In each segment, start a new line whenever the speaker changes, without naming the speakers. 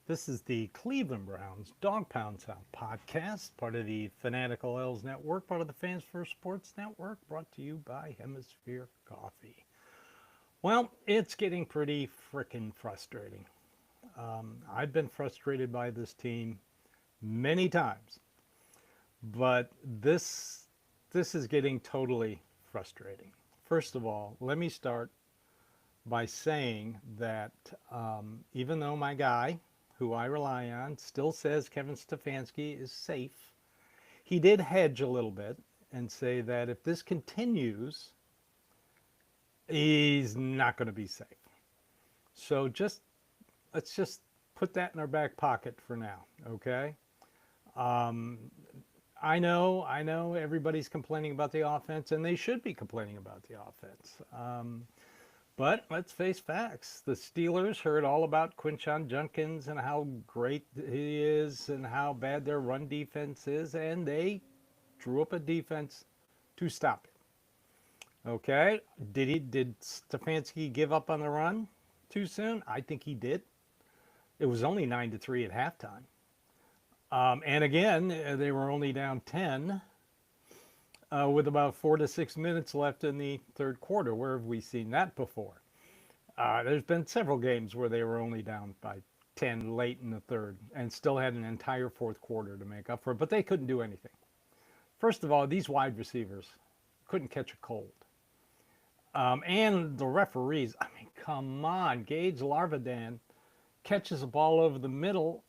This is the Cleveland Browns Dog Pound Sound podcast, part of the Fanatical L's Network, part of the Fans First Sports Network, brought to you by Hemisphere Coffee. Well, it's getting pretty frickin' frustrating. I've been frustrated by this team many times, but this is getting totally frustrating. First of all, let me start by saying that even though my guy, who I rely on, still says Kevin Stefanski is safe, he did hedge a little bit and say that if this continues, he's not going to be safe. So let's just put that in our back pocket for now, okay? Um, I know everybody's complaining about the offense, and they should be complaining about the offense. But let's face facts. The Steelers heard all about Quinshon Judkins and how great he is and how bad their run defense is, and they drew up a defense to stop it. Okay? Did Stefanski give up on the run too soon? I think he did. It was only 9-3 at halftime. And again, they were only down 10 with about 4 to 6 minutes left in the third quarter. Where have we seen that before? There's been several games where they were only down by 10 late in the third and still had an entire fourth quarter to make up for it, but they couldn't do anything. First of all, these wide receivers couldn't catch a cold. And the referees, I mean, come on. Gage Larvadan catches a ball over the middle,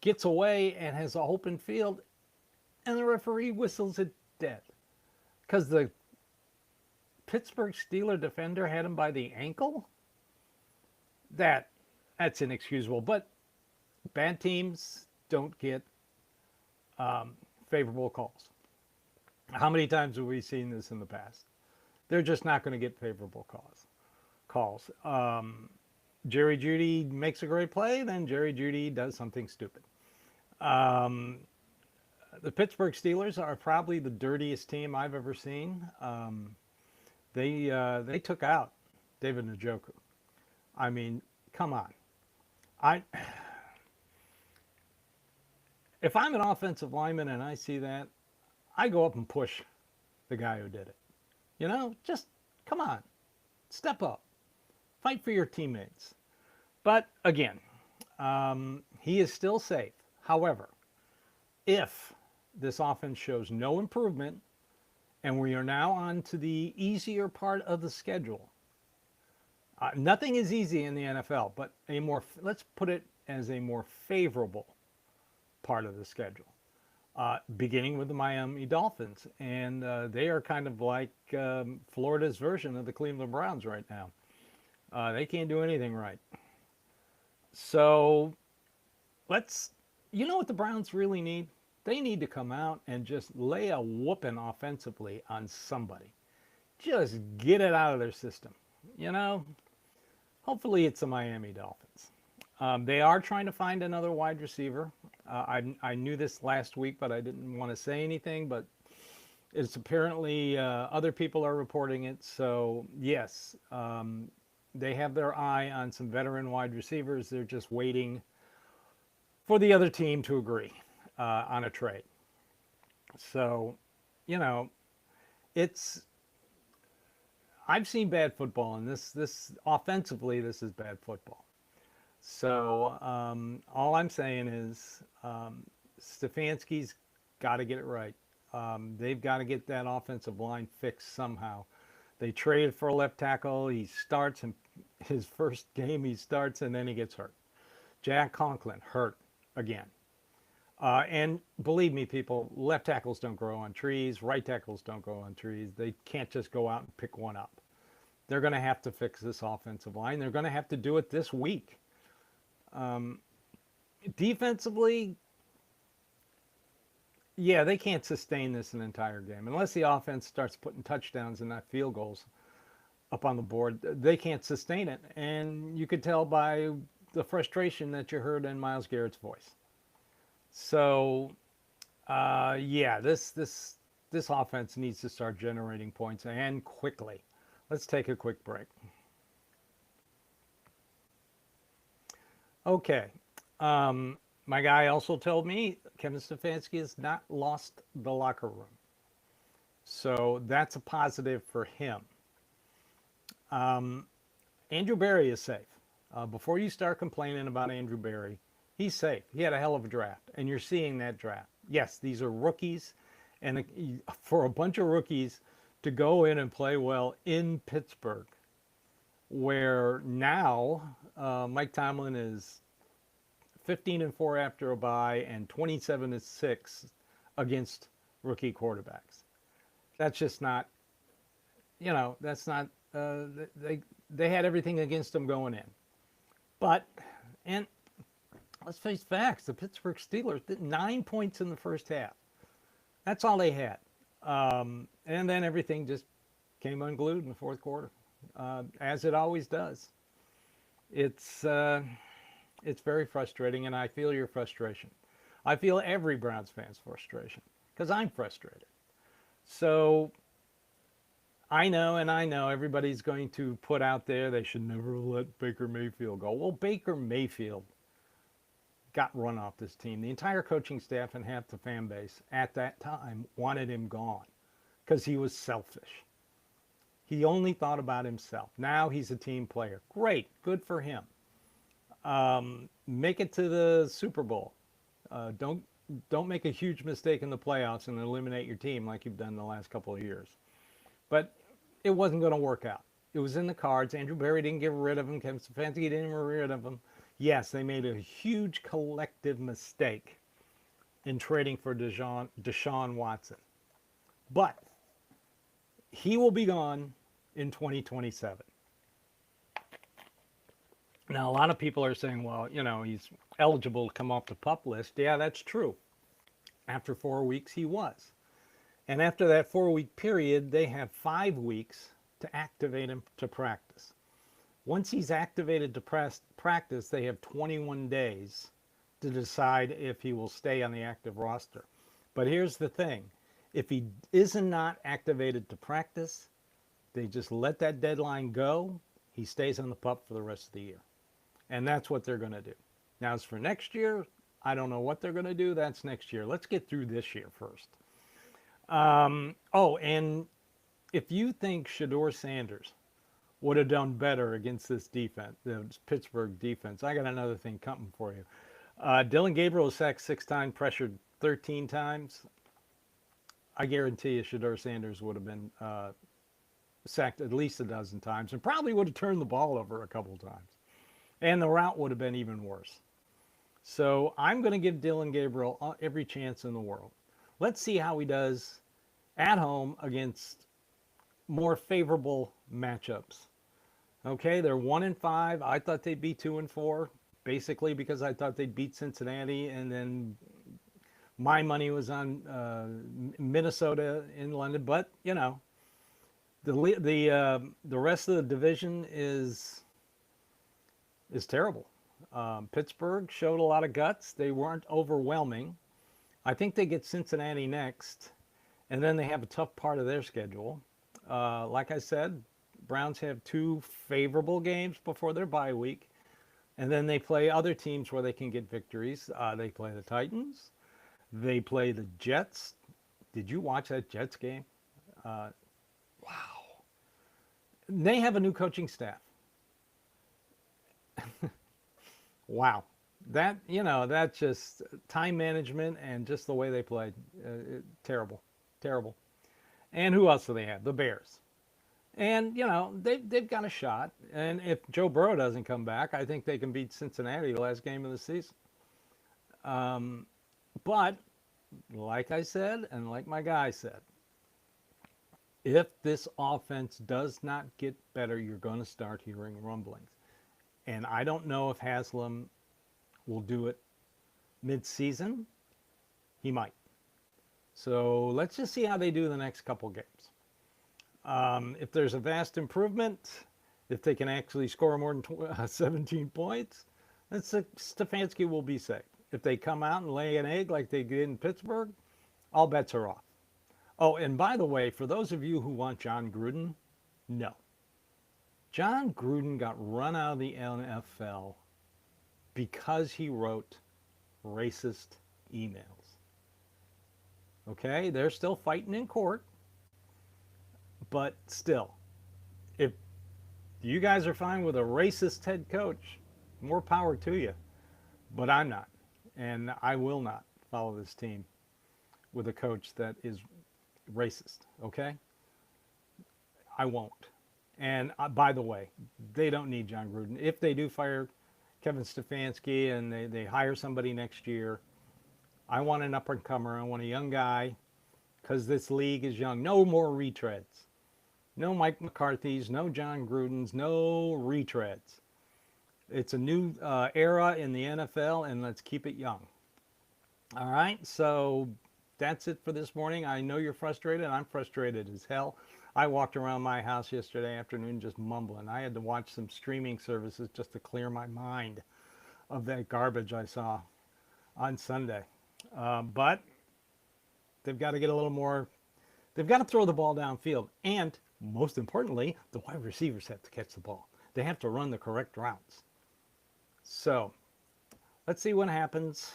gets away, and has an open field, and the referee whistles it dead. Because the Pittsburgh Steeler defender had him by the ankle? That's inexcusable. But bad teams don't get favorable calls. How many times have we seen this in the past? They're just not going to get favorable calls. Jerry Jeudy makes a great play, then Jerry Jeudy does something stupid. The Pittsburgh Steelers are probably the dirtiest team I've ever seen. They took out David Njoku. I mean, come on. If I'm an offensive lineman and I see that, I go up and push the guy who did it. You know, just come on, step up, fight for your teammates. But again, he is still safe. However, if this offense shows no improvement and we are now on to the easier part of the schedule, nothing is easy in the NFL, but let's put it as a more favorable part of the schedule. Beginning with the Miami Dolphins. And they are kind of like Florida's version of the Cleveland Browns right now. They can't do anything right. So you know what the Browns really need? They need to come out and just lay a whooping offensively on somebody. Just get it out of their system. You know, hopefully it's the Miami Dolphins. They are trying to find another wide receiver. I knew this last week, but I didn't want to say anything. But it's apparently other people are reporting it. So, yes, they have their eye on some veteran wide receivers. They're just waiting for the other team to agree on a trade. So, you know, I've seen bad football, and this offensively, this is bad football. So all I'm saying is Stefanski's got to get it right. They've got to get that offensive line fixed somehow. They traded for a left tackle. He starts, and his first game he starts, and then he gets hurt. Jack Conklin, hurt again. And believe me, people, left tackles don't grow on trees. Right tackles don't grow on trees. They can't just go out and pick one up. They're going to have to fix this offensive line. They're going to have to do it this week. Defensively, yeah, they can't sustain this an entire game. Unless the offense starts putting touchdowns and not field goals up on the board, they can't sustain it. And you could tell by the frustration that you heard in Myles Garrett's voice. So, yeah, this offense needs to start generating points, and quickly. Let's take a quick break. Okay. My guy also told me Kevin Stefanski has not lost the locker room. So that's a positive for him. Andrew Berry is safe. Before you start complaining about Andrew Berry, he's safe. He had a hell of a draft, and you're seeing that draft. Yes, these are rookies, and for a bunch of rookies to go in and play well in Pittsburgh, where now Mike Tomlin is 15-4 after a bye and 27-6 against rookie quarterbacks. That's just not, that's not. They had everything against them going in, but and let's face facts: the Pittsburgh Steelers did 9 points in the first half. That's all they had, and then everything just came unglued in the fourth quarter, as it always does. It's it's very frustrating, and I feel your frustration. I feel every Browns fan's frustration because I'm frustrated. So I know, and I know everybody's going to put out there they should never let Baker Mayfield go. Well, Baker Mayfield got run off this team. The entire coaching staff and half the fan base at that time wanted him gone because he was selfish. He only thought about himself. Now he's a team player. Great, good for him. Make it to the Super Bowl. Don't make a huge mistake in the playoffs and eliminate your team like you've done the last couple of years. But it wasn't going to work out. It was in the cards. Andrew Berry didn't get rid of him. Kevin Stefanski didn't get rid of him. Yes, they made a huge collective mistake in trading for Deshaun Watson. But he will be gone in 2027. Now, a lot of people are saying, well, he's eligible to come off the PUP list. Yeah, that's true. After 4 weeks, he was. And after that 4-week period, they have 5 weeks to activate him to practice. Once he's activated to practice, they have 21 days to decide if he will stay on the active roster. But here's the thing. If he is not activated to practice, they just let that deadline go. He stays on the PUP for the rest of the year. And that's what they're going to do. Now, as for next year, I don't know what they're going to do. That's next year. Let's get through this year first. And if you think Shedeur Sanders would have done better against this defense, the Pittsburgh defense, I got another thing coming for you. Dillon Gabriel was sacked 6 times, pressured 13 times. I guarantee you Shedeur Sanders would have been sacked at least a dozen times and probably would have turned the ball over a couple times. And the route would have been even worse. So I'm going to give Dillon Gabriel every chance in the world. Let's see how he does at home against more favorable matchups. Okay, they're 1-5. I thought they'd be 2-4, basically because I thought they'd beat Cincinnati, and then my money was on Minnesota in London. But the rest of the division is terrible. Pittsburgh showed a lot of guts. They weren't overwhelming. I think they get Cincinnati next, and then they have a tough part of their schedule. Like I said, Browns have 2 favorable games before their bye week, and then they play other teams where they can get victories. They play the Titans. They play the Jets. Did you watch that Jets game? Wow. They have a new coaching staff. Wow. That's just time management and just the way they played. Terrible. Terrible. And who else do they have? The Bears. And, they've got a shot. And if Joe Burrow doesn't come back, I think they can beat Cincinnati the last game of the season. But, like I said, and like my guy said, if this offense does not get better, you're going to start hearing rumblings. And I don't know if Haslam will do it mid-season. He might. So let's just see how they do the next couple games. If there's a vast improvement, if they can actually score more than 17 points, then Stefanski will be safe. If they come out and lay an egg like they did in Pittsburgh, all bets are off. Oh, and by the way, for those of you who want John Gruden, no. John Gruden got run out of the NFL because he wrote racist emails. Okay, they're still fighting in court, but still, if you guys are fine with a racist head coach, more power to you. But I'm not, and I will not follow this team with a coach that is racist. Okay, I won't. And by the way, they don't need John Gruden. If they do fire Kevin Stefanski and they hire somebody next year, I want an up and comer. I want a young guy because this league is young. No more retreads. No Mike McCarthy's, no John Gruden's, no retreads. It's a new era in the NFL, and let's keep it young. All right, so that's it for this morning. I know you're frustrated. I'm frustrated as hell. I walked around my house yesterday afternoon just mumbling. I had to watch some streaming services just to clear my mind of that garbage I saw on Sunday. But they've got to get a little more, they've got to throw the ball downfield. And most importantly, the wide receivers have to catch the ball. They have to run the correct routes. So let's see what happens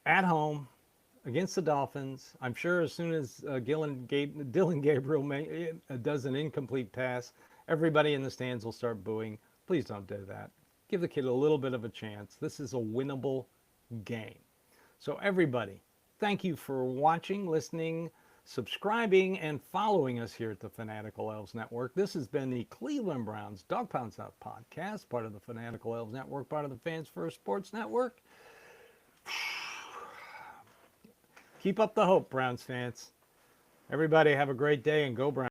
at home against the Dolphins. I'm sure as soon as Dillon Gabriel does an incomplete pass, everybody in the stands will start booing. Please don't do that. Give the kid a little bit of a chance. This is a winnable game. So everybody, thank you for watching, listening, subscribing, and following us here at the Fanatical Elves Network. This has been the Cleveland Browns Dog Pound South podcast, part of the Fanatical Elves Network, part of the Fans First Sports Network. Keep up the hope, Browns fans. Everybody have a great day and go Browns.